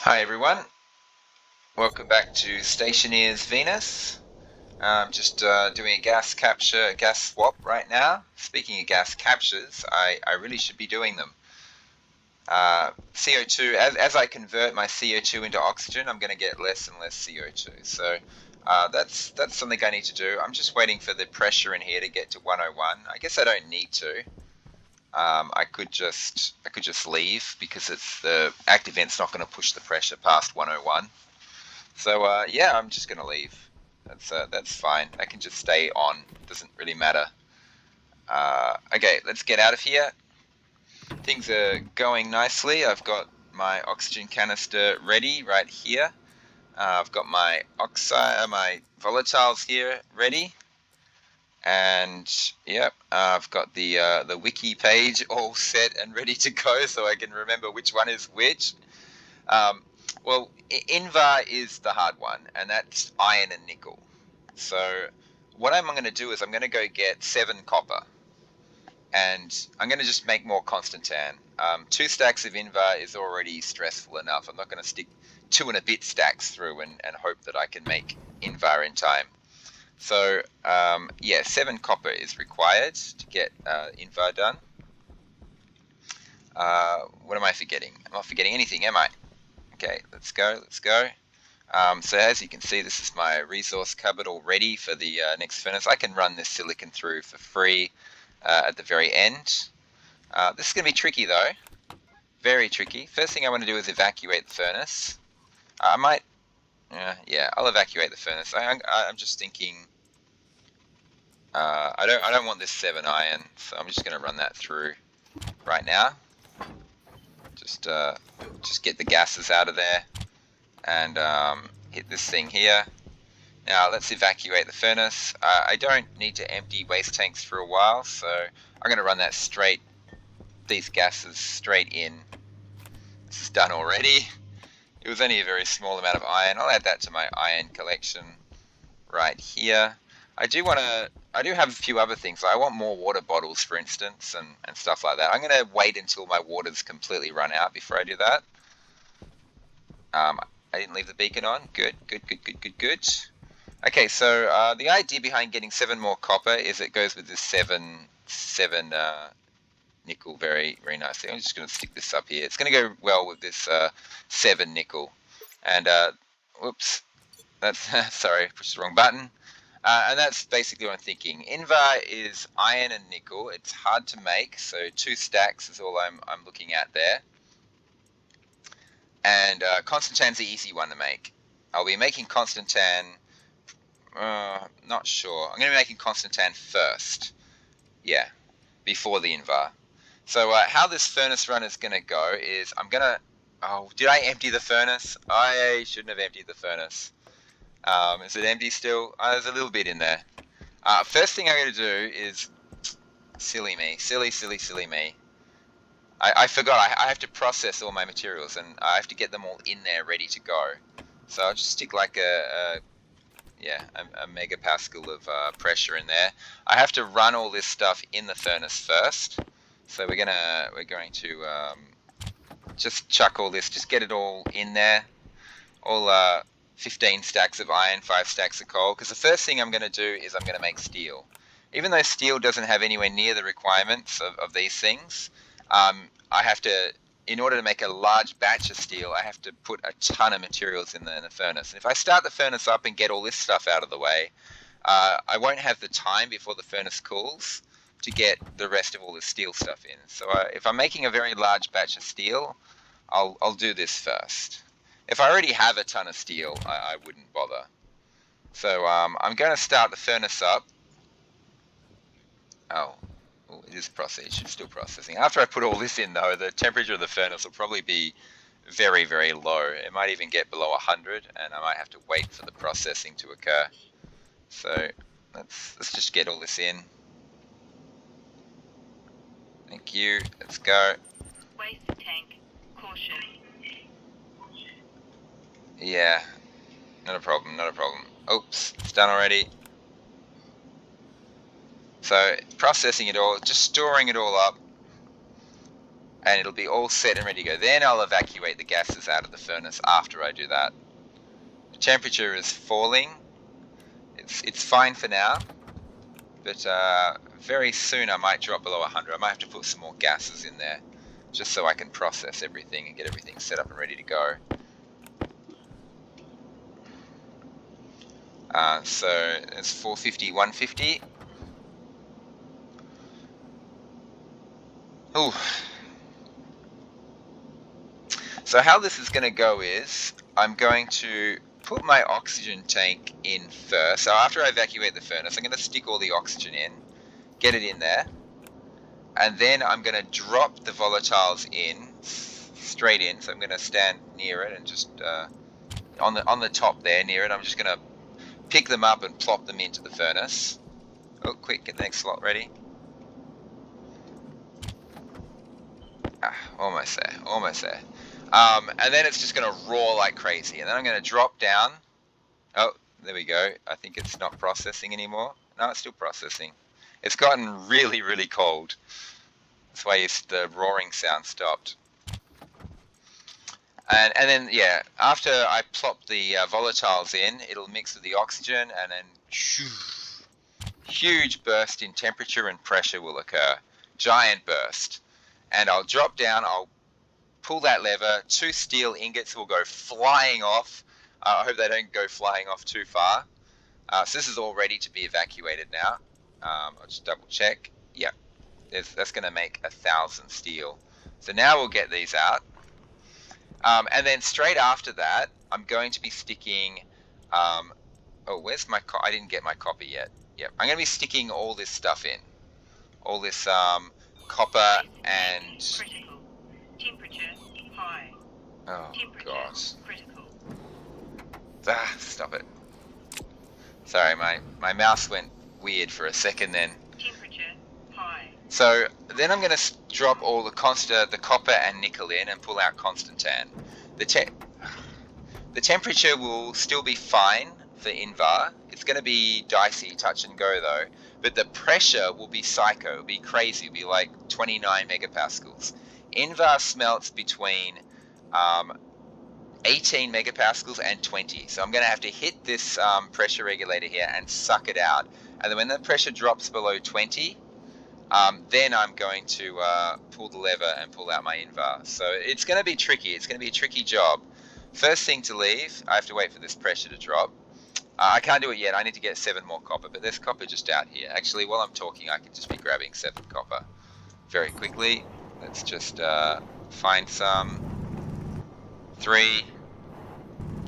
Hi everyone, welcome back to Stationeers Venus. I'm just doing a gas swap right now. Speaking of gas captures, I really should be doing them. CO2, as I convert my CO2 into oxygen, I'm going to get less and less CO2. So that's something I need to do. I'm just waiting for the pressure in here to get to 101. I guess I don't need to. I could just leave because the active vent's not going to push the pressure past 101. So yeah, I'm just gonna leave. That's fine. I can just stay on. Doesn't really matter. Okay, let's get out of here. Things are going nicely. I've got my oxygen canister ready right here. I've got my my volatiles here ready, and yep, I've got the wiki page all set and ready to go, so I can remember which one is which. Um, well, Invar is the hard one, and that's iron and nickel. So what I'm going to do is I'm going to go get 7 copper, and I'm going to just make more Constantan. 2 stacks of Invar is already stressful enough. I'm not going to stick 2 and a bit stacks through and hope that I can make Invar in time. So yeah, 7 copper is required to get Invar done. What am I forgetting? I'm not forgetting anything, am I? Okay, let's go, let's go. So as you can see, this is my resource cupboard all ready for the next furnace. I can run this silicon through for free at the very end. This is going to be tricky though, very tricky. First thing I want to do is evacuate the furnace. I might, yeah, I'll evacuate the furnace. I'm just thinking, I don't want this 7 iron, so I'm just going to run that through right now. Just get the gases out of there and hit this thing here. Now let's evacuate the furnace. I don't need to empty waste tanks for a while, so I'm going to run these gases straight in. This is done already. It was only a very small amount of iron. I'll add that to my iron collection right here. I do have a few other things. I want more water bottles, for instance, and stuff like that. I'm going to wait until my water's completely run out before I do that. I didn't leave the beacon on. Good, good, good, good, good, good. Okay, so the idea behind getting 7 more copper is it goes with this 7 nickel very, very nicely. I'm just going to stick this up here. It's going to go well with this 7 nickel. And whoops, that's sorry, pushed the wrong button. And that's basically what I'm thinking. Invar is iron and nickel. It's hard to make, so 2 stacks is all I'm looking at there. And Constantan's the easy one to make. I'll be making Constantan. Not sure. I'm going to be making Constantan first. Yeah, before the Invar. So how this furnace run is going to go is I'm going to... Oh, did I empty the furnace? I shouldn't have emptied the furnace. Is it empty still? There's a little bit in there. First thing I'm going to do is... Silly me. Silly, silly, silly me. I forgot. I have to process all my materials, and I have to get them all in there ready to go. So I'll just stick like a megapascal of pressure in there. I have to run all this stuff in the furnace first. So we're going to just chuck all this, just get it all in there. All 15 stacks of iron, 5 stacks of coal. Because the first thing I'm going to do is I'm going to make steel. Even though steel doesn't have anywhere near the requirements of these things, I have to, in order to make a large batch of steel, I have to put a ton of materials in the furnace. And if I start the furnace up and get all this stuff out of the way, I won't have the time before the furnace cools to get the rest of all the steel stuff in. So if I'm making a very large batch of steel, I'll do this first. If I already have a ton of steel, I wouldn't bother. So I'm going to start the furnace up. Oh, it is processing. It's still processing. After I put all this in, though, the temperature of the furnace will probably be very, very low. It might even get below 100, and I might have to wait for the processing to occur. So let's just get all this in. Thank you. Let's go. Waste tank. Caution. Yeah, not a problem, not a problem. Oops, it's done already. So processing it all, just storing it all up. and it'll be all set and ready to go. Then I'll evacuate the gases out of the furnace after I do that. The temperature is falling. It's fine for now, but very soon I might drop below 100. I might have to put some more gases in there, just so I can process everything and get everything set up and ready to go. So it's 450, 150. Ooh. So how this is going to go is I'm going to put my oxygen tank in first. So after I evacuate the furnace, I'm going to stick all the oxygen in, get it in there, and then I'm going to drop the volatiles in, straight in. So I'm going to stand near it and just on the top there near it, I'm just going to pick them up and plop them into the furnace. Oh, quick, get the next slot ready. Almost there, almost there. And then it's just going to roar like crazy. And then I'm going to drop down. Oh, there we go. I think it's not processing anymore. No, it's still processing. It's gotten really, really cold. That's why the roaring sound stopped. And then, yeah, after I plop the volatiles in, it'll mix with the oxygen, and then huge burst in temperature and pressure will occur. Giant burst. And I'll drop down, I'll pull that lever, 2 steel ingots will go flying off. I hope they don't go flying off too far. So this is all ready to be evacuated now. I'll just double check. Yeah, that's going to make 1,000 steel. So now we'll get these out. And then straight after that, I'm going to be sticking... oh, where's my... I didn't get my copper yet. Yep, I'm going to be sticking all this stuff in. All this copper and... Critical. Temperature high. Oh, Temperature gosh. critical. Stop it. Sorry, my mouse went weird for a second then. Temperature high. So then I'm going to drop all the copper and nickel in and pull out Constantan. The temperature will still be fine for Invar. It's going to be dicey, touch and go though. But the pressure will be psycho. It'll be crazy. It'll be like 29 megapascals. Invar smelts between 18 megapascals and 20. So I'm going to have to hit this pressure regulator here and suck it out. And then when the pressure drops below 20, then I'm going to pull the lever and pull out my Invar. So it's going to be tricky. It's going to be a tricky job. First thing to leave, I have to wait for this pressure to drop. I can't do it yet. I need to get 7 more copper, but there's copper just out here. Actually, while I'm talking, I can just be grabbing 7 copper very quickly. Let's just find some. 3.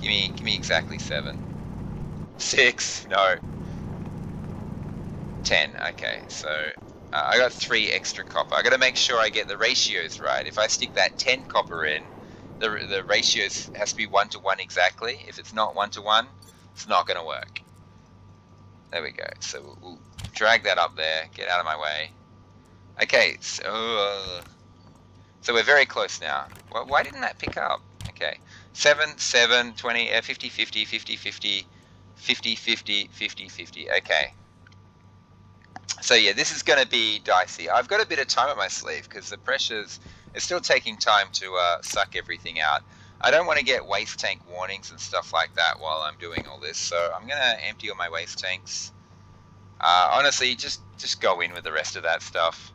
Give me exactly 7. 6. No. 10. Okay, so I got 3 extra copper. I got to make sure I get the ratios right. If I stick that 10 copper in, the ratios has to be 1 to 1 exactly. If it's not 1 to 1, it's not going to work. There we go. So we'll drag that up there. Get out of my way. Okay, so we're very close now. Well, why didn't that pick up? Okay, 7, 7, 20, 50, 50, 50, 50, 50, 50, 50, 50. Okay. So yeah, this is going to be dicey. I've got a bit of time at my sleeve because the pressure's it's still taking time to suck everything out. I don't want to get waste tank warnings and stuff like that while I'm doing all this, so I'm going to empty all my waste tanks. Honestly, just go in with the rest of that stuff.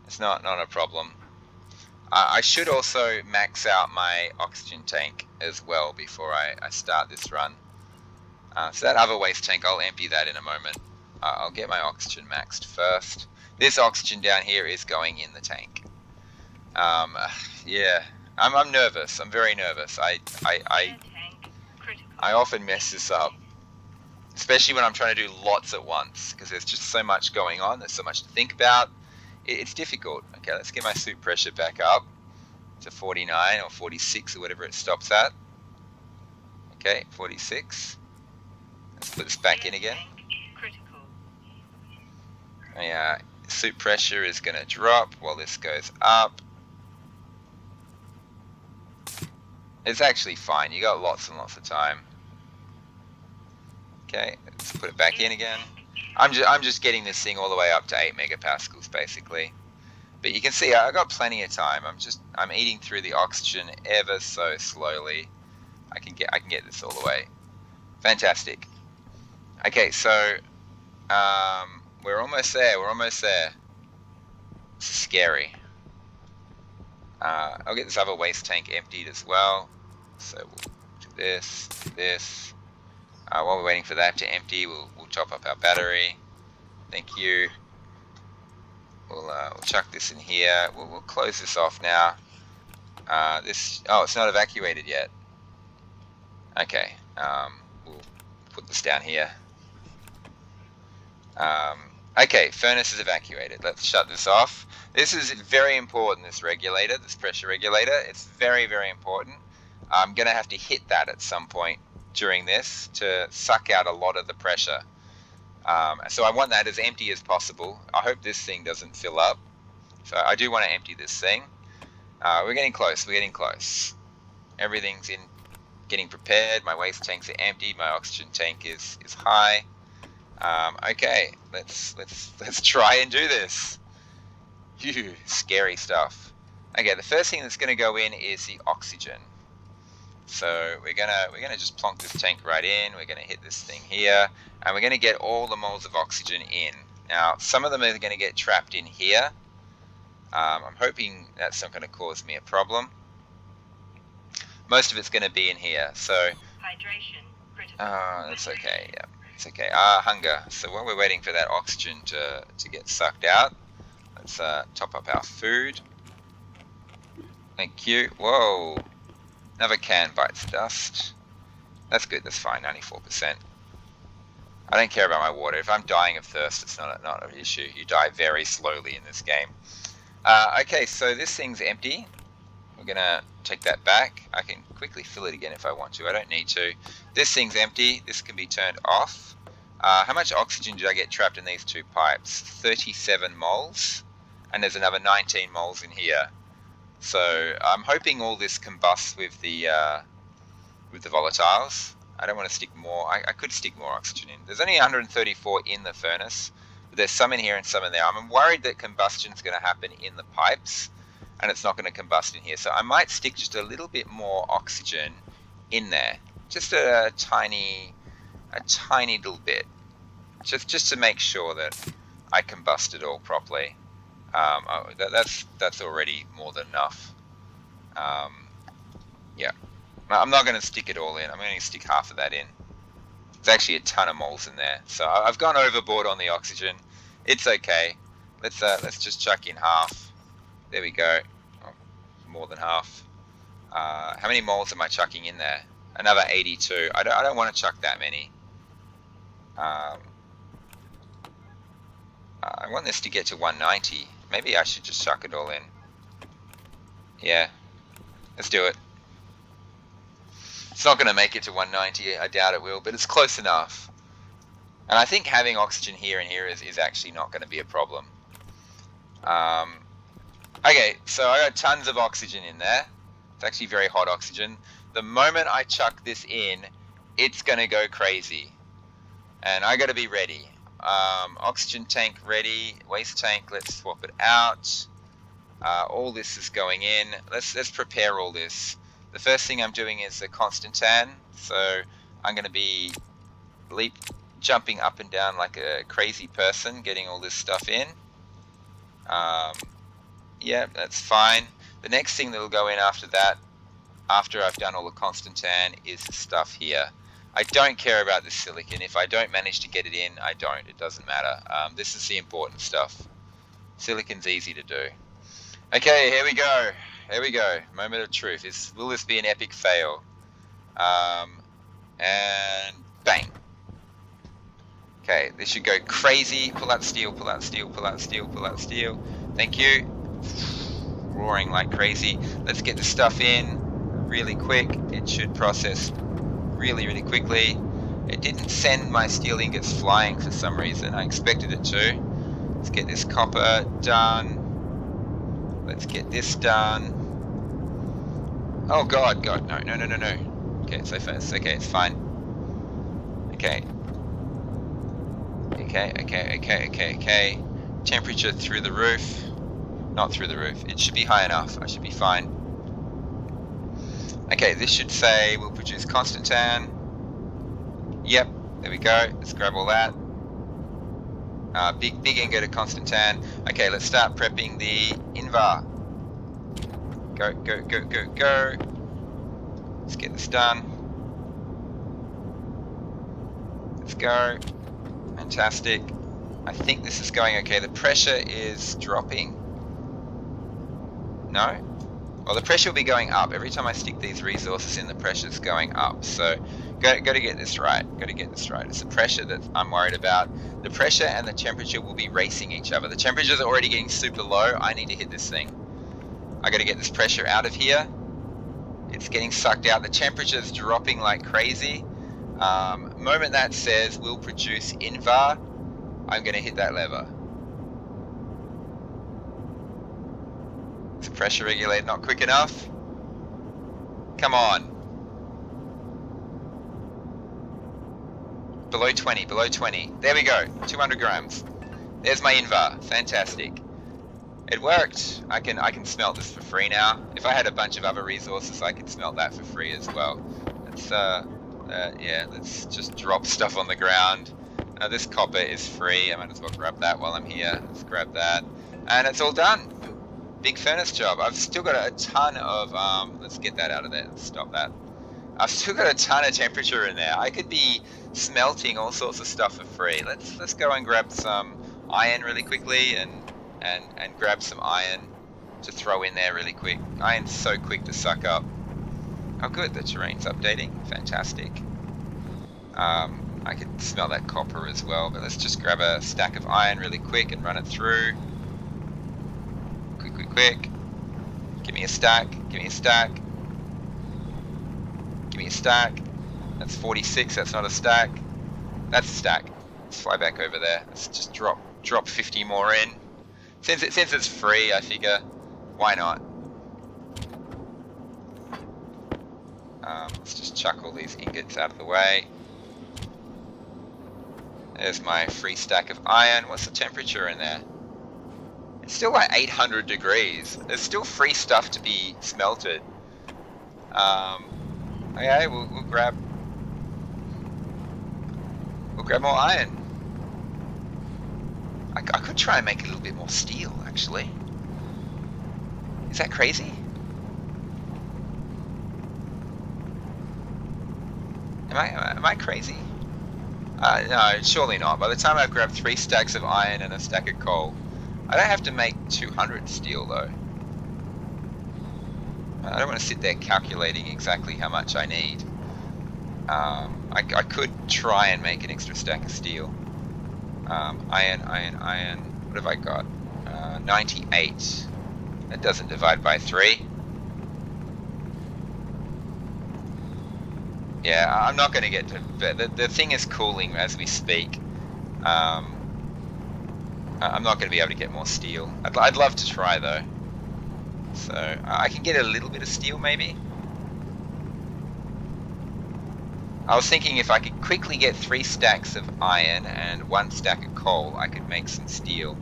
It's not a problem. I should also max out my oxygen tank as well before I start this run. So that other waste tank, I'll empty that in a moment. I'll get my oxygen maxed first. This oxygen down here is going in the tank. Yeah, I'm nervous. I'm very nervous. I often mess this up, especially when I'm trying to do lots at once because there's just so much going on. There's so much to think about. It's difficult. Okay, let's get my suit pressure back up to 49 or 46 or whatever it stops at. Okay, 46. Let's put this back in again. Yeah, suit pressure is going to drop while this goes up. It's actually fine. You got lots and lots of time. Okay, let's put it back in again. I'm just getting this thing all the way up to 8 megapascals basically. But you can see I got plenty of time. I'm eating through the oxygen ever so slowly. I can get this all the way. Fantastic. Okay, so we're almost there. We're almost there. This is scary. I'll get this other waste tank emptied as well. So we'll do this, do this. While we're waiting for that to empty, we'll top up our battery. Thank you. We'll chuck this in here. We'll close this off now. It's not evacuated yet. Okay. We'll put this down here. Okay, furnace is evacuated. Let's shut this off. This is very important, this regulator, this pressure regulator. It's very, very important. I'm going to have to hit that at some point during this to suck out a lot of the pressure. So I want that as empty as possible. I hope this thing doesn't fill up. So I do want to empty this thing. We're getting close. We're getting close. Everything's getting prepared. My waste tanks are emptied. My oxygen tank is high. Okay, let's try and do this. Phew, scary stuff. Okay, the first thing that's going to go in is the oxygen. So we're gonna just plonk this tank right in. We're gonna hit this thing here, and we're gonna get all the moles of oxygen in. Now, some of them are gonna get trapped in here. I'm hoping that's not gonna cause me a problem. Most of it's gonna be in here. So Hydration critical. that's okay. Yeah, it's okay. Hunger. So while we're waiting for that oxygen to get sucked out, let's top up our food. Thank you. Whoa. Another can bites dust. That's good, that's fine, 94%. I don't care about my water. If I'm dying of thirst, it's not an issue. You die very slowly in this game. Okay, so this thing's empty. We're gonna take that back. I can quickly fill it again if I want to. I don't need to. This thing's empty. This can be turned off. How much oxygen did I get trapped in these two pipes? 37 moles. And there's another 19 moles in here. So I'm hoping all this combusts with the volatiles. I don't want to stick more. I could stick more oxygen in. There's only 134 in the furnace, but there's some in here and some in there. I'm worried that combustion is going to happen in the pipes, and it's not going to combust in here. So I might stick just a little bit more oxygen in there, just a tiny little bit, just to make sure that I combust it all properly. That's already more than enough. Yeah, I'm not going to stick it all in. I'm going to stick half of that in. There's actually a ton of moles in there, so I've gone overboard on the oxygen. It's okay. Let's just chuck in half. There we go. Oh, more than half. How many moles am I chucking in there? Another 82. I don't want to chuck that many. I want this to get to 190. Maybe I should just chuck it all in. Yeah, let's do it. It's not going to make it to 190, I doubt it will, but it's close enough. And I think having oxygen here and here is actually not going to be a problem. Okay, so I got tons of oxygen in there. It's actually very hot oxygen. The moment I chuck this in, it's going to go crazy. And I got to be ready. Oxygen tank ready. Waste tank, let's swap it out. All this is going in. Let's prepare all this. The first thing I'm doing is the Constantan. So I'm going to be jumping up and down like a crazy person, getting all this stuff in. Yeah, that's fine. The next thing that will go in after that, after I've done all the Constantan, is the stuff here. I don't care about the silicon. If I don't manage to get it in, I don't. It doesn't matter. This is the important stuff. Silicon's easy to do. Okay, here we go. Here we go. Moment of truth. Will this be an epic fail? And bang. Okay, this should go crazy. Pull out steel, pull out steel, pull out steel, pull out steel. Thank you. Roaring like crazy. Let's get this stuff in really quick. It should process really, really quickly. It didn't send my steel ingots flying for some reason. I expected it to. Let's get this copper done. Let's get this done. Oh god, no. Okay, so fast. Okay, it's fine. Okay. Okay. Temperature through the roof. Not through the roof. It should be high enough. I should be fine. Okay, this should say we'll produce Constantan. Yep, there we go. Let's grab all that. Big ingot of Constantan. Okay, let's start prepping the Invar. Go, go, go, go, go. Let's get this done. Let's go. Fantastic. I think this is going okay. The pressure is dropping. No? Well, the pressure will be going up. Every time I stick these resources in, the pressure's going up. So, got to get this right. Got to get this right. It's the pressure that I'm worried about. The pressure and the temperature will be racing each other. The temperatures are already getting super low. I need to hit this thing. I got to get this pressure out of here. It's getting sucked out. The temperature's dropping like crazy. Moment that says we'll produce Invar, I'm going to hit that lever. Is the pressure regulator not quick enough? Come on. Below 20, below 20. There we go, 200 grams. There's my Invar, fantastic. It worked. I can smelt this for free now. If I had a bunch of other resources, I could smelt that for free as well. Yeah, let's just drop stuff on the ground. This copper is free. I might as well grab that while I'm here. Let's grab that. And it's all done. Big furnace job. I've still got a ton of, let's get that out of there. Let's stop that. I've still got a ton of temperature in there. I could be smelting all sorts of stuff for free. Let's go and grab some iron really quickly and grab some iron to throw in there really quick. Iron's so quick to suck up. Oh good, the terrain's updating. Fantastic. I could smell that copper as well, but let's just grab a stack of iron really quick and run it through. Quick. Give me a stack, give me a stack. Give me a stack. That's 46, that's not a stack. That's a stack. Let's fly back over there. Let's just drop 50 more in. Since it's free, I figure, why not? Let's just chuck all these ingots out of the way. There's my free stack of iron. What's the temperature in there? It's still like 800 degrees. There's still free stuff to be smelted. Okay, we'll grab more iron. I could try and make a little bit more steel, actually. Is that crazy? Am I crazy? No, surely not. By the time I've grabbed 3 stacks of iron and a stack of coal, I don't have to make 200 steel, though. I don't want to sit there calculating exactly how much I need. I could try and make an extra stack of steel. Iron. What have I got? 98. That doesn't divide by 3. Yeah, I'm not going to get to... The thing is cooling as we speak. I'm not going to be able to get more steel. I'd love to try, though. So, I can get a little bit of steel, maybe? I was thinking if I could quickly get 3 stacks of iron and 1 stack of coal, I could make some steel.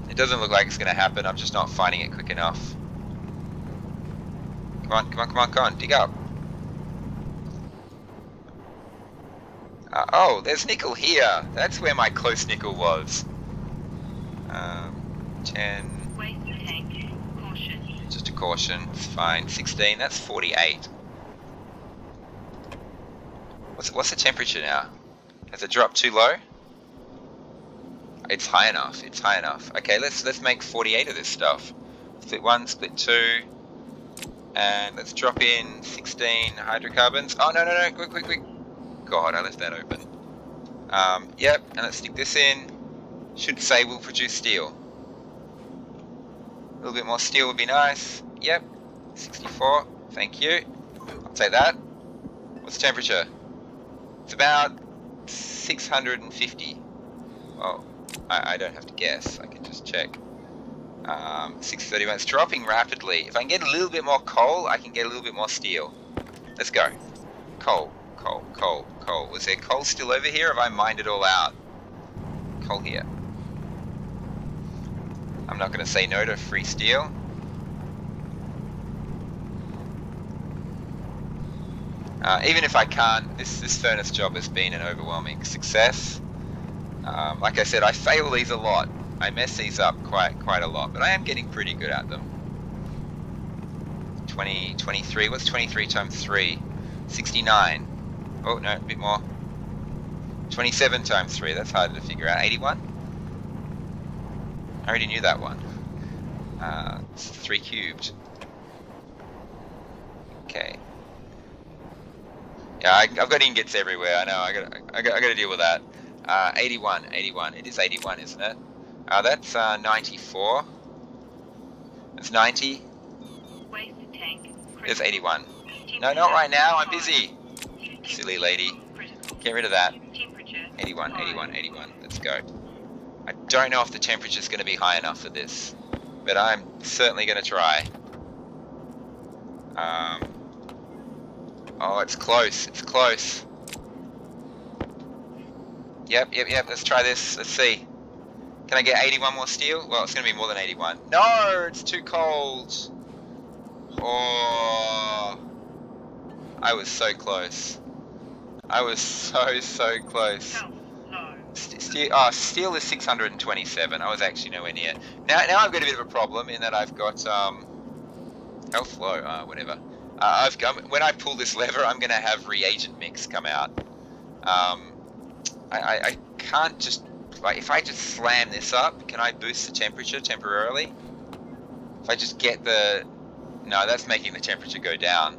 It doesn't look like it's going to happen. I'm just not finding it quick enough. Come on. Dig up. Oh, there's nickel here. That's where my close nickel was. 10. Waste tank. Caution. Just a caution. It's fine. 16. That's 48. What's the temperature now? Has it dropped too low? It's high enough. It's high enough. Okay, let's make 48 of this stuff. Split 1, split 2, and let's drop in 16 hydrocarbons. Oh no! Quick! God, I left that open. Yep, and let's stick this in. Should say we'll produce steel. A little bit more steel would be nice. Yep, 64. Thank you. I'll take that. What's the temperature? It's about 650. Well, I don't have to guess. I can just check. 631. It's dropping rapidly. If I can get a little bit more coal, I can get a little bit more steel. Let's go. Coal. Was there coal still over here? Have I mined it all out? Coal here. I'm not going to say no to free steel. Even if I can't, this furnace job has been an overwhelming success. Like I said, I fail these a lot. I mess these up quite a lot, but I am getting pretty good at them. 20, 23. What's 23 times 3? 69. Oh, no, a bit more. 27 times 3. That's harder to figure out. 81? I already knew that one. It's 3 cubed. Okay. Yeah, I've got ingots everywhere. I know. I got to deal with that. 81. It is 81, isn't it? That's 94. It's 90. Waste tank. It's 81. No, not right now. I'm busy. Silly lady. Get rid of that. 81. Let's go. I don't know if the temperature's going to be high enough for this, but I'm certainly going to try. Oh, it's close. It's close. Yep. Let's try this. Let's see. Can I get 81 more steel? Well, it's going to be more than 81. No, it's too cold. Oh, I was so close. I was so close. Steel is 627. I was actually nowhere near. Now I've got a bit of a problem in that I've got health low. Whatever. When I pull this lever, I'm going to have reagent mix come out. I can't just, like, if I just slam this up, can I boost the temperature temporarily? If I just get the, no, that's making the temperature go down.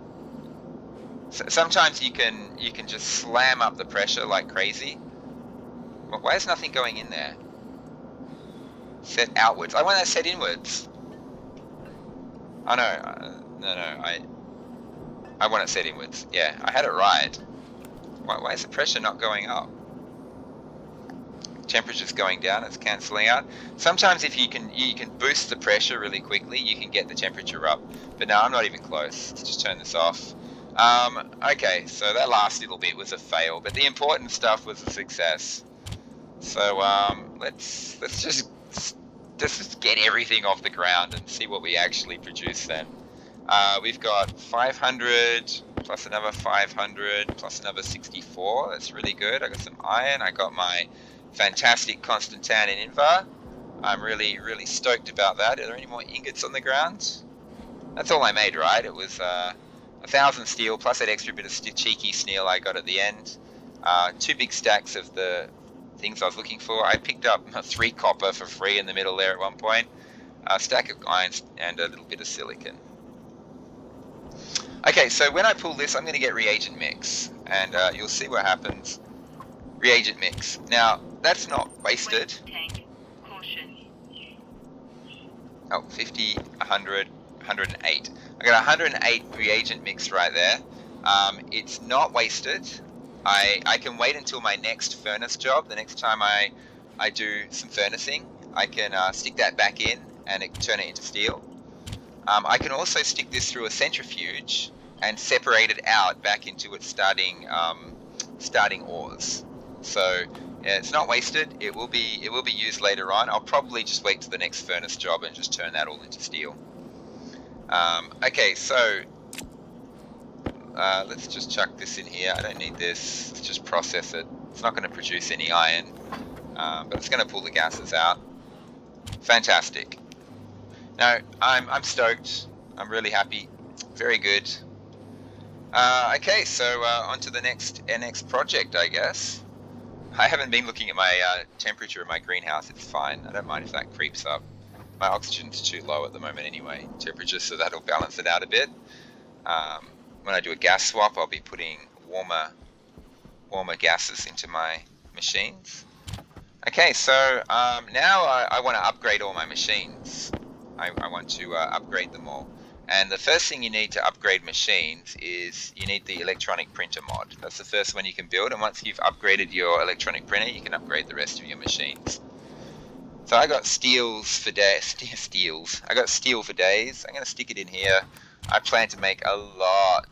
So sometimes you can just slam up the pressure like crazy. Well, why is nothing going in there? Set outwards. I want that set inwards. Oh no, no. I want it set inwards. Yeah, I had it right. Why is the pressure not going up? Temperature's going down. It's cancelling out. Sometimes if you can boost the pressure really quickly, you can get the temperature up. But no, I'm not even close. Let's just turn this off. Okay, so that last little bit was a fail, but the important stuff was a success. So let's just get everything off the ground and see what we actually produce then. We've got 500 plus another 500 plus another 64. That's really good. I got some iron. I got my fantastic Constantan and Invar. I'm really stoked about that. Are there any more ingots on the ground? That's all I made, right? It was 1,000 steel plus that extra bit of cheeky steel I got at the end. 2 big stacks of the things I was looking for. I picked up 3 copper for free in the middle there at one point. A stack of iron and a little bit of silicon. Okay, so when I pull this, I'm going to get reagent mix, and you'll see what happens. Reagent mix. Now, that's not wasted. Tank. Caution. Oh, 50, 100, 108. I got 108 reagent mix right there. It's not wasted. I can wait until my next furnace job. The next time I do some furnacing, I can stick that back in and turn it into steel. I can also stick this through a centrifuge and separate it out back into its starting ores. So yeah, it's not wasted. It will be used later on. I'll probably just wait to the next furnace job and just turn that all into steel. Okay, so let's just chuck this in here. I don't need this. Let's just process it. It's not going to produce any iron, but it's going to pull the gases out. Fantastic. No, I'm stoked. I'm really happy. Very good. Okay, so on to the next project, I guess. I haven't been looking at my temperature in my greenhouse. It's fine. I don't mind if that creeps up. My oxygen's too low at the moment anyway, temperature, so that'll balance it out a bit. When I do a gas swap, I'll be putting warmer gases into my machines. Okay, so now I want to upgrade all my machines. I want to upgrade them all. And the first thing you need to upgrade machines is you need the electronic printer mod. That's the first one you can build, and once you've upgraded your electronic printer, you can upgrade the rest of your machines. So I got steels for days. I got steel for days. I'm going to stick it in here. I plan to make a lot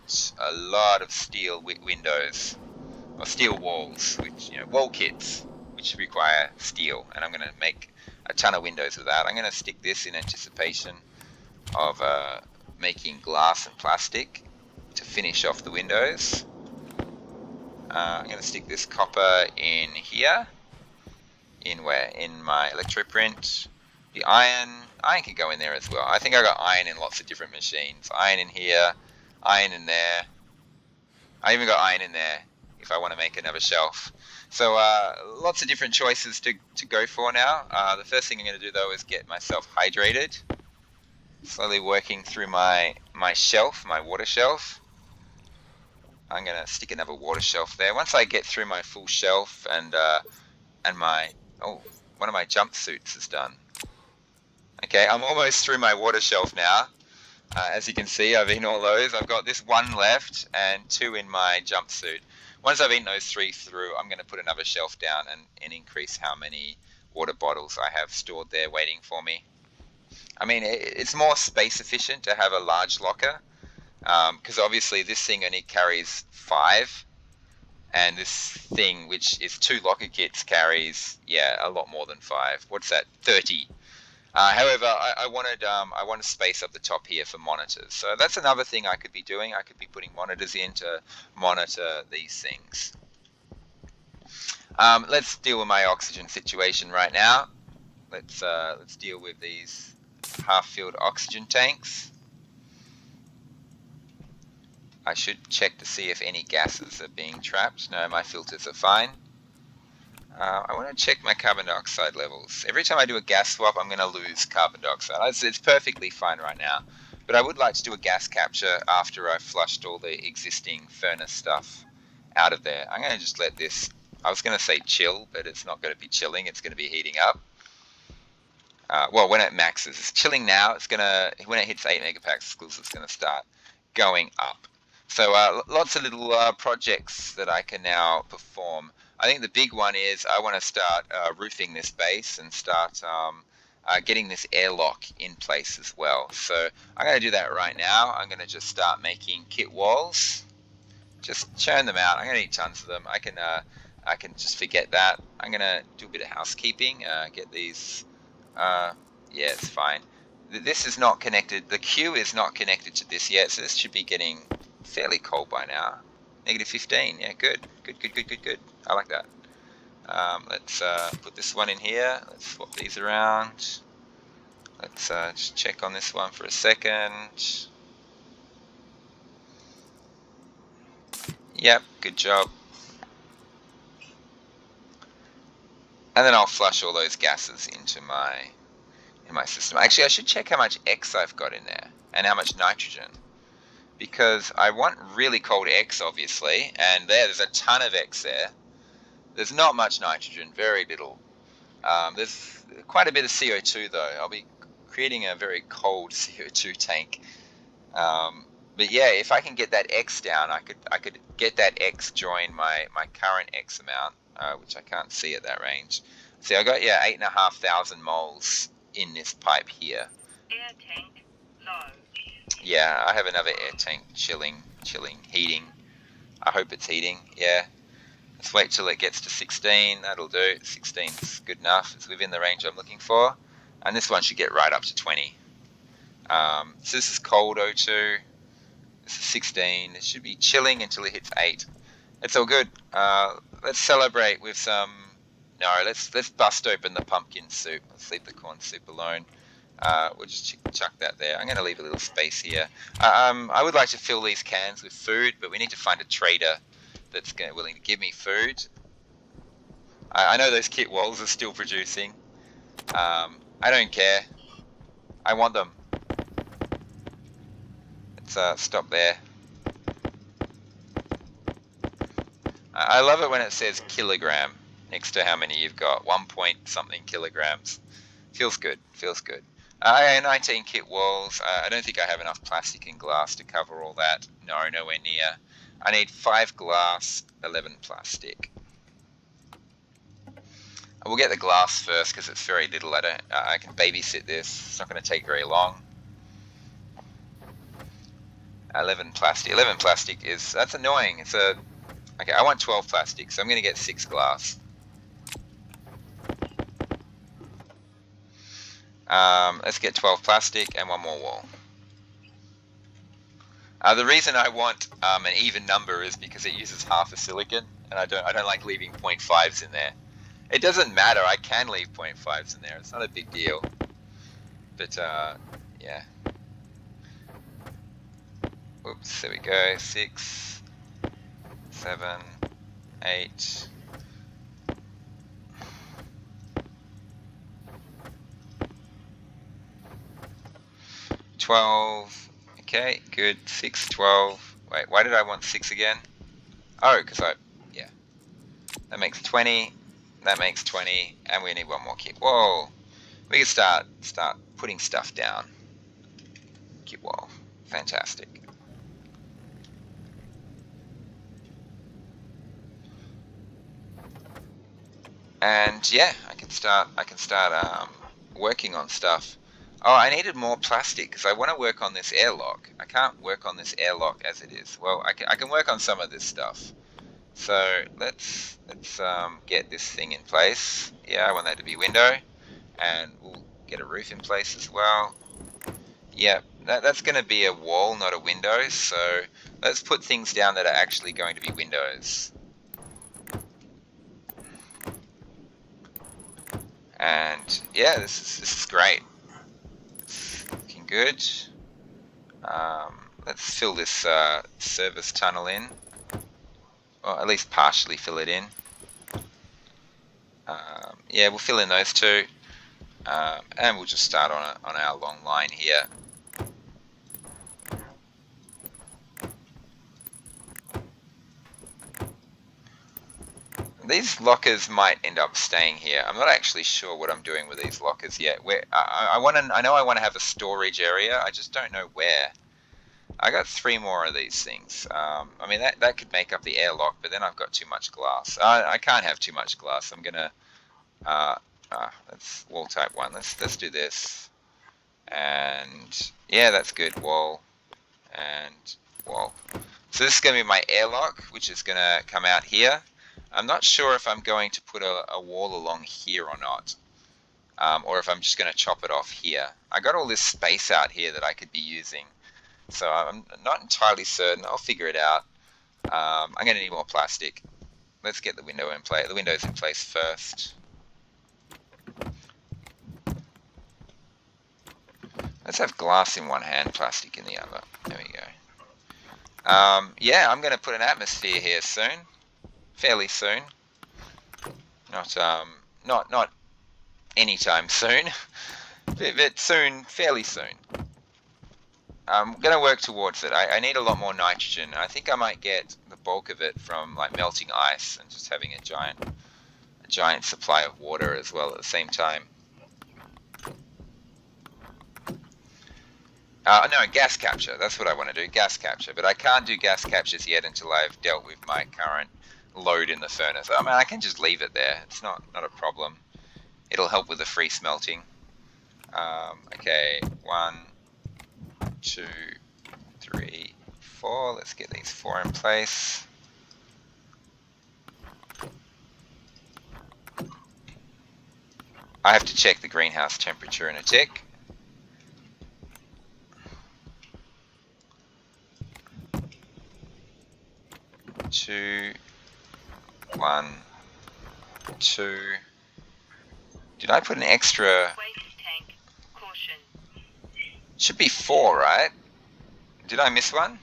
of steel windows, or steel walls, which, wall kits, which require steel, and I'm going to make a ton of windows with that. I'm going to stick this in anticipation of making glass and plastic to finish off the windows. I'm going to stick this copper in here. In where? In my electroprint. The iron can go in there as well. I think I got iron in lots of different machines. Iron in here, iron in there. I even got iron in there if I want to make another shelf. So lots of different choices to go for now. The first thing I'm going to do though is get myself hydrated. Slowly working through my shelf, my water shelf. I'm going to stick another water shelf there. Once I get through my full shelf and my one of my jumpsuits is done. Okay, I'm almost through my water shelf now. As you can see, I've eaten all those. I've got this one left and 2 in my jumpsuit. Once I've eaten those 3 through, I'm going to put another shelf down and increase how many water bottles I have stored there waiting for me. I mean, it's more space efficient to have a large locker because obviously this thing only carries 5. And this thing, which is 2 locker kits, carries, a lot more than 5. What's that? 30. However, I wanted space up the top here for monitors. So that's another thing I could be doing. I could be putting monitors in to monitor these things. Let's deal with my oxygen situation right now. Let's deal with these half-filled oxygen tanks. I should check to see if any gases are being trapped. No, my filters are fine. I want to check my carbon dioxide levels. Every time I do a gas swap, I'm going to lose carbon dioxide. It's perfectly fine right now. But I would like to do a gas capture after I've flushed all the existing furnace stuff out of there. I'm going to just let this, I was going to say chill, but it's not going to be chilling. It's going to be heating up. Well, when it maxes, it's chilling now. It's going to, when it hits 8 megapascals, it's going to start going up. So lots of little projects that I can now perform. I think the big one is I want to start roofing this base and start getting this airlock in place as well. So I'm going to do that right now. I'm going to just start making kit walls. Just churn them out. I'm going to need tons of them. I can just forget that. I'm going to do a bit of housekeeping. Get these. Yeah, it's fine. This is not connected. The queue is not connected to this yet, so this should be getting fairly cold by now. -15. Yeah, good. I like that. Let's put this one in here. Let's swap these around. Let's just check on this one for a second. Yep, good job. And then I'll flush all those gases into my system. Actually, I should check how much X I've got in there and how much nitrogen. Because I want really cold X, obviously, and there's a ton of X there. There's not much nitrogen, very little. There's quite a bit of CO2, though. I'll be creating a very cold CO2 tank. But yeah, if I can get that X down, I could get that X join my current X amount, which I can't see at that range. See, I got 8,500 moles in this pipe here. Air tank low. Yeah, I have another air tank chilling, heating. I hope it's heating. Yeah. Let's wait till it gets to 16. That'll do. 16 is good enough. It's within the range I'm looking for. And this one should get right up to 20. So this is cold O2. This is 16. It should be chilling until it hits 8. It's all good. Let's celebrate with some. No, let's bust open the pumpkin soup. Let's leave the corn soup alone. We'll just chuck that there. I'm going to leave a little space here. I would like to fill these cans with food, but we need to find a trader that's willing to give me food. I know those kit walls are still producing. I don't care. I want them. Let's stop there. I love it when it says kilogram next to how many you've got. 1 point something kilograms. Feels good. 19 kit walls. I don't think I have enough plastic and glass to cover all that. No, nowhere near. I need 5 glass, 11 plastic. We'll get the glass first because it's very little. I can babysit this. It's not going to take very long. 11 plastic. 11 plastic that's annoying. Okay, I want 12 plastic, so I'm going to get 6 glass. Let's get 12 plastic and one more wall. The reason I want an even number is because it uses half a silicon, and I don't like leaving 0.5s in there. It doesn't matter. I can leave 0.5s in there. It's not a big deal. But yeah. Oops. There we go. 6, 7, 8. 12. Okay, good. 6, 12. Wait, why did I want 6 again? Oh, because yeah. That makes 20. That makes 20. And we need one more keep wall. We can start putting stuff down. Keep wall. Fantastic. And yeah, I can start working on stuff. Oh, I needed more plastic because I want to work on this airlock. I can't work on this airlock as it is. Well, I can work on some of this stuff. So let's get this thing in place. Yeah, I want that to be window, and we'll get a roof in place as well. Yeah, that's going to be a wall, not a window. So let's put things down that are actually going to be windows. And yeah, this is great. It's looking good. Let's fill this service tunnel in, or at least partially fill it in. Yeah, we'll fill in those two, and we'll just start on our long line here. These lockers might end up staying here. I'm not actually sure what I'm doing with these lockers yet. I know I want to have a storage area. I just don't know where. I got 3 more of these things. I mean that could make up the airlock, but then I've got too much glass. I can't have too much glass. I'm gonna. That's wall type 1. Let's do this. And yeah, that's good. Wall and wall. So this is going to be my airlock, which is going to come out here. I'm not sure if I'm going to put a wall along here or not, or if I'm just going to chop it off here. I got all this space out here that I could be using, so I'm not entirely certain. I'll figure it out. I'm going to need more plastic. Let's get the window in place. The window's in place first. Let's have glass in one hand, plastic in the other. There we go. Yeah, I'm going to put an atmosphere here soon, fairly soon. Not anytime soon, but soon, fairly soon. I'm going to work towards it. I need a lot more nitrogen. I think I might get the bulk of it from like melting ice and just having a giant supply of water as well at the same time. No, gas capture. That's what I want to do, gas capture. But I can't do gas captures yet until I've dealt with my current load in the furnace. I mean, I can just leave it there. It's not a problem. It'll help with the free smelting. Okay, 1, 2, 3, 4. Let's get these 4 in place. I have to check the greenhouse temperature in a tick. Two, 1, 2. Did I put an extra? Waste tank. Caution. Should be 4, right? Did I miss one?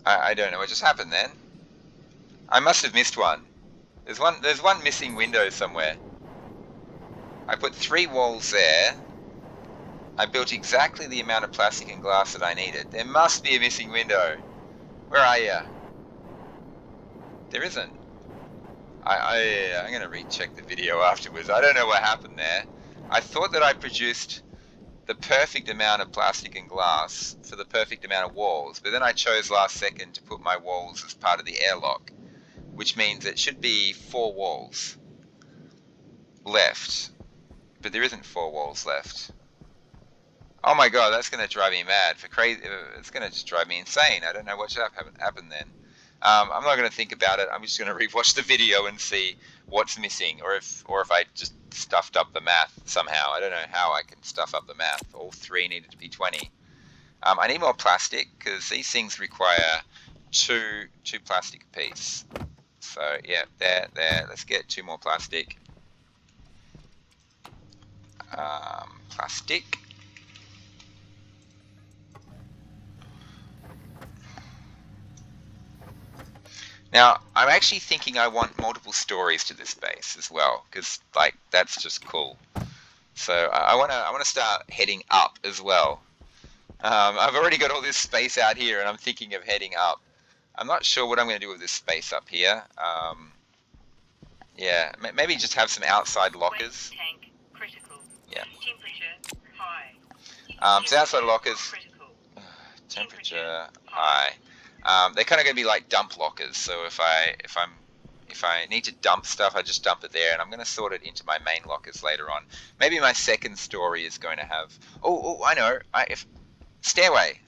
I don't know what just happened then. I must have missed one. There's one missing window somewhere. I put 3 walls there. I built exactly the amount of plastic and glass that I needed. There must be a missing window. Where are you? There isn't. I'm going to recheck the video afterwards. I don't know what happened there. I thought that I produced the perfect amount of plastic and glass for the perfect amount of walls, but then I chose last second to put my walls as part of the airlock, which means it should be 4 walls left, but there isn't 4 walls left. Oh my god, that's going to drive me mad. It's going to just drive me insane. I don't know what should happen then. I'm not going to think about it. I'm just going to rewatch the video and see what's missing, or if I just stuffed up the math somehow. I don't know how I can stuff up the math. All three needed to be 20. I need more plastic because these things require two plastic apiece. So yeah, there. Let's get 2 more plastic. Plastic. Now, I'm actually thinking I want multiple stories to this base as well, because like that's just cool. So I wanna start heading up as well. I've already got all this space out here, and I'm thinking of heading up. I'm not sure what I'm going to do with this space up here. Yeah, maybe just have some outside lockers. Tank critical. Yeah. Temperature high. So outside lockers. Critical. Temperature high. They're kind of going to be like dump lockers. So if I need to dump stuff, I just dump it there, and I'm going to sort it into my main lockers later on. Maybe my second story is going to have. Oh, I know. If stairway.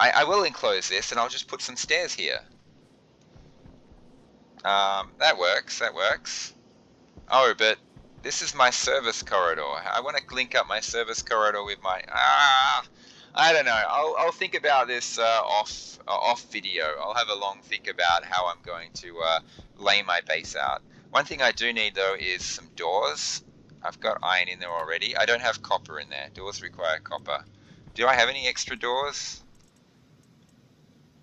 I will enclose this, and I'll just put some stairs here. That works. Oh, but this is my service corridor. I want to link up my service corridor with my... I don't know. I'll think about this off video. I'll have a long think about how I'm going to lay my base out. One thing I do need, though, is some doors. I've got iron in there already. I don't have copper in there. Doors require copper. Do I have any extra doors?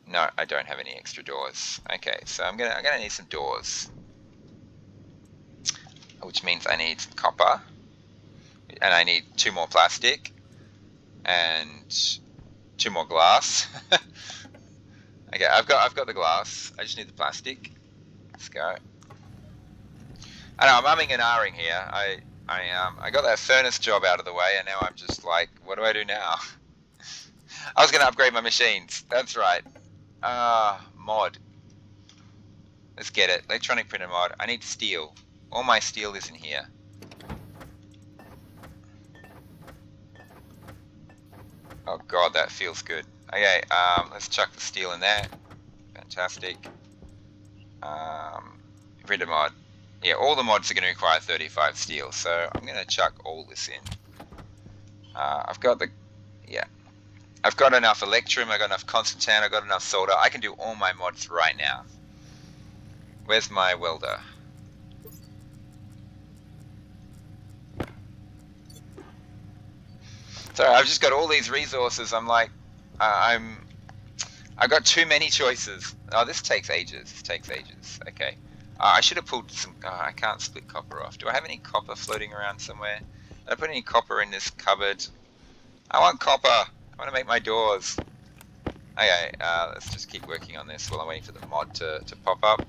No, I don't have any extra doors. Okay, so I'm gonna need some doors, which means I need some copper, and I need 2 more plastic, and 2 more glass. Okay, I've got the glass. I just need the plastic. Let's go. I know I'm umming and ahhing here. I got that furnace job out of the way, and now I'm just like, what do I do now? I was gonna upgrade my machines. That's right. Mod. Let's get it. Electronic printer mod. I need steel. All my steel is in here. Oh god, that feels good. Okay, let's chuck the steel in there. Fantastic. Printer mod. Yeah, all the mods are going to require 35 steel, so I'm going to chuck all this in. I've got enough Electrum, I've got enough Constantan, I've got enough solder. I can do all my mods right now. Where's my welder? So I've just got all these resources. I'm like, I've got too many choices. Oh, this takes ages. Okay. I should have pulled some. I can't split copper off. Do I have any copper floating around somewhere? Did I put any copper in this cupboard? I want copper. I want to make my doors. Okay, let's just keep working on this while I'm waiting for the mod to pop up.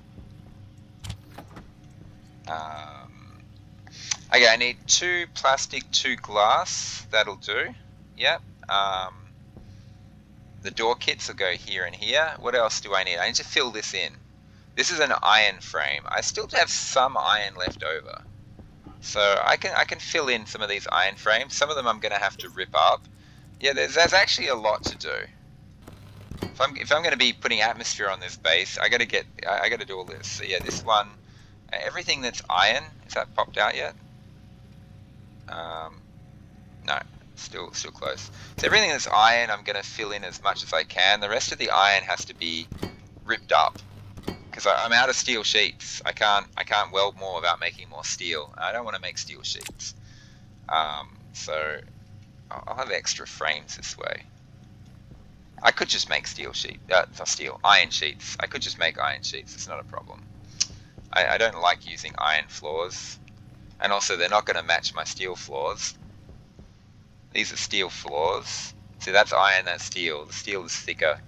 Okay, I need 2 plastic, 2 glass. That'll do. Yep. The door kits will go here and here. What else do I need? I need to fill this in. This is an iron frame. I still have some iron left over, so I can fill in some of these iron frames. Some of them I'm going to have to rip up. Yeah, there's actually a lot to do. If I'm going to be putting atmosphere on this base, I got to do all this. So yeah, this one, everything that's iron. Is that popped out yet? No, still close. So everything that's iron, I'm going to fill in as much as I can. The rest of the iron has to be ripped up because I'm out of steel sheets. I can't weld more without making more steel. I don't want to make steel sheets. So I'll have extra frames this way. I could just make iron sheets. I could just make iron sheets. It's not a problem. I don't like using iron floors. And also, they're not going to match my steel floors. These are steel floors. See, that's iron, that's steel. The steel is thicker.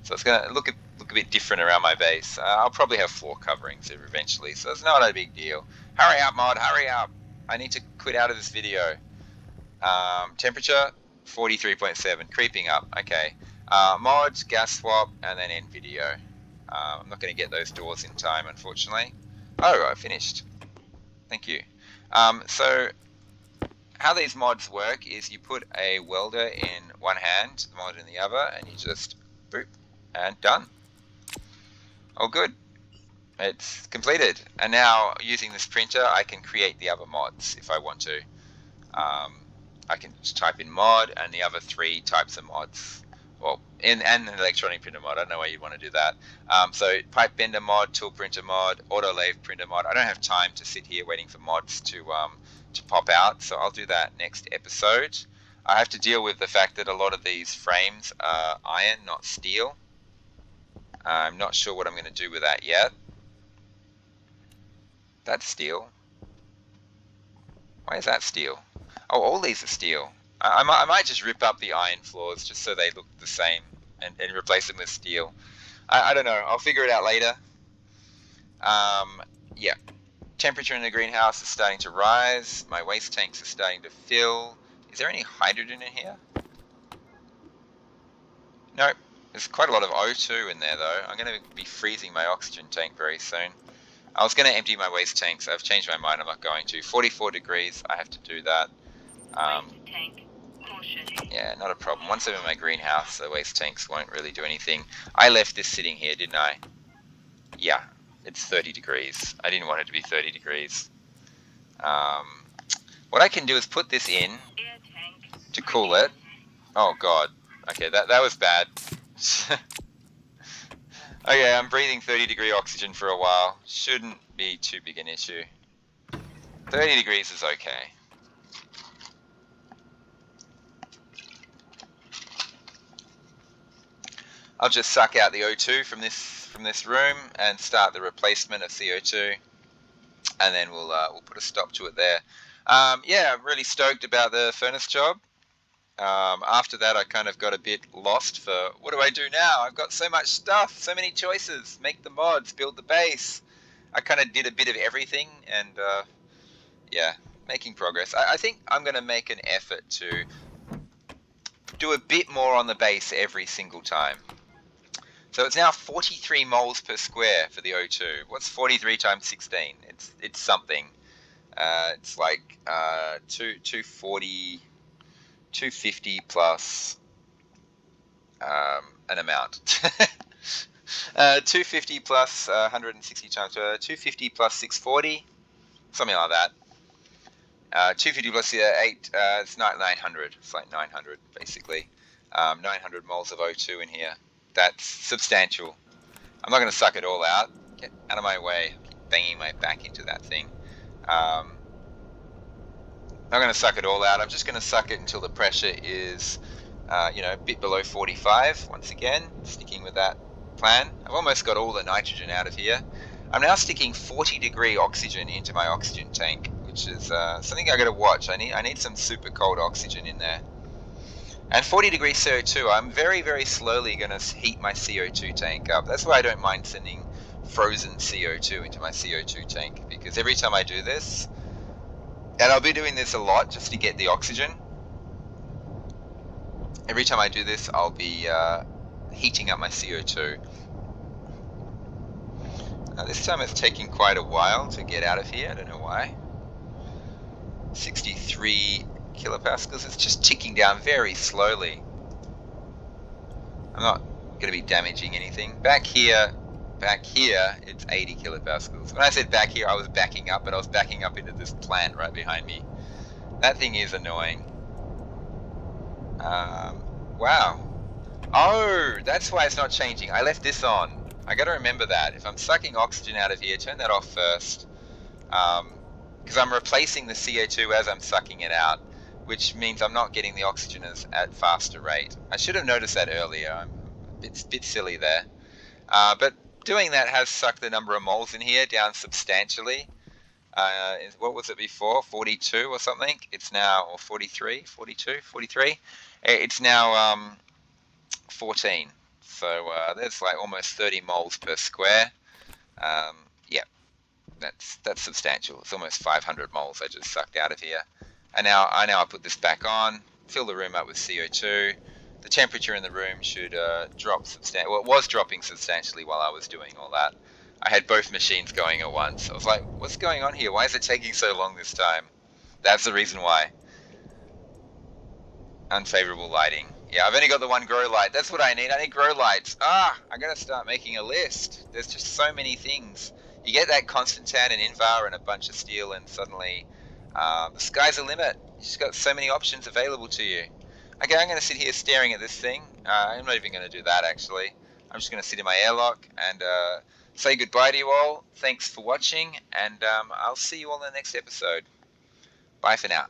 So it's going to look a bit different around my base. I'll probably have floor coverings eventually, so it's not a big deal. Hurry up, mod, hurry up. I need to quit out of this video. Temperature, 43.7, creeping up. Okay. Mods, gas swap, and then end video. I'm not going to get those doors in time, unfortunately. Oh, I finished. Thank you. So how these mods work is you put a welder in one hand, the mod in the other, and you just boop, and done. All good. It's completed. And now, using this printer, I can create the other mods if I want to. I can just type in mod and the other 3 types of mods. Well, and an electronic printer mod. I don't know why you'd want to do that. So pipe bender mod, tool printer mod, auto lathe printer mod. I don't have time to sit here waiting for mods to pop out, so I'll do that next episode. I have to deal with the fact that a lot of these frames are iron, not steel. I'm not sure what I'm going to do with that yet. That's steel. Why is that steel? Oh, all these are steel. I might just rip up the iron floors just so they look the same and replace them with steel. I don't know. I'll figure it out later. Yeah. Temperature in the greenhouse is starting to rise. My waste tanks are starting to fill. Is there any hydrogen in here? Nope. There's quite a lot of O2 in there, though. I'm going to be freezing my oxygen tank very soon. I was going to empty my waste tanks. I've changed my mind. I'm not going to. 44 degrees. I have to do that. Waste tank. Caution. Yeah, not a problem. Once I'm in my greenhouse, the waste tanks won't really do anything. I left this sitting here, didn't I? Yeah, it's 30 degrees. I didn't want it to be 30 degrees. What I can do is put this in Air tank. to cool it. Oh god. Okay, that was bad. Okay, I'm breathing 30 degree oxygen for a while. Shouldn't be too big an issue. 30 degrees is okay. I'll just suck out the O2 from this room and start the replacement of CO2, and then we'll put a stop to it there. Yeah, I'm really stoked about the furnace job. After that, I kind of got a bit lost for what do I do now? I've got so much stuff, so many choices. Make the mods, build the base. I kind of did a bit of everything, and yeah, making progress. I think I'm going to make an effort to do a bit more on the base every single time. So it's now 43 moles per square for the O2. What's 43 times 16? It's something. It's like 240, 250 plus an amount. 250 plus 160 times 250 plus 640, something like that. 250 plus 8, it's not 900. It's like 900 basically. 900 moles of O2 in here. That's substantial. I'm not going to suck it all out. Get out of my way. I keep banging my back into that thing. Not going to suck it all out. I'm just going to suck it until the pressure is, a bit below 45. Once again, sticking with that plan. I've almost got all the nitrogen out of here. I'm now sticking 40 degree oxygen into my oxygen tank, which is something I got to watch. I need some super cold oxygen in there. And 40 degree CO2, I'm very, very slowly going to heat my CO2 tank up. That's why I don't mind sending frozen CO2 into my CO2 tank, because every time I do this, and I'll be doing this a lot just to get the oxygen, every time I do this, I'll be heating up my CO2. This time it's taking quite a while to get out of here, I don't know why. 63 kilopascals, it's just ticking down very slowly. I'm not going to be damaging anything. Back here, it's 80 kilopascals. When I said back here, I was backing up, but I was backing up into this plant right behind me. That thing is annoying. Wow. Oh, that's why it's not changing. I left this on. I got to remember that. If I'm sucking oxygen out of here, turn that off first. Because I'm replacing the CO2 as I'm sucking it out, which means I'm not getting the oxygen at faster rate. I should have noticed that earlier. I'm a bit silly there. But doing that has sucked the number of moles in here down substantially. What was it before? 42 or something? It's now, or 43, 42, 43. It's now 14. So there's like almost 30 moles per square. Yeah, that's substantial. It's almost 500 moles I just sucked out of here. And now I put this back on, fill the room up with CO2. The temperature in the room should drop substantially. Well, it was dropping substantially while I was doing all that. I had both machines going at once. I was like, what's going on here? Why is it taking so long this time? That's the reason why. Unfavorable lighting. Yeah, I've only got the one grow light. That's what I need. I need grow lights. I gotta start making a list. There's just so many things. You get that Constantan and Invar and a bunch of steel, and suddenly the sky's the limit. You just got so many options available to you. Okay, I'm going to sit here staring at this thing. I'm not even going to do that, actually. I'm just going to sit in my airlock and say goodbye to you all. Thanks for watching, and I'll see you all in the next episode. Bye for now.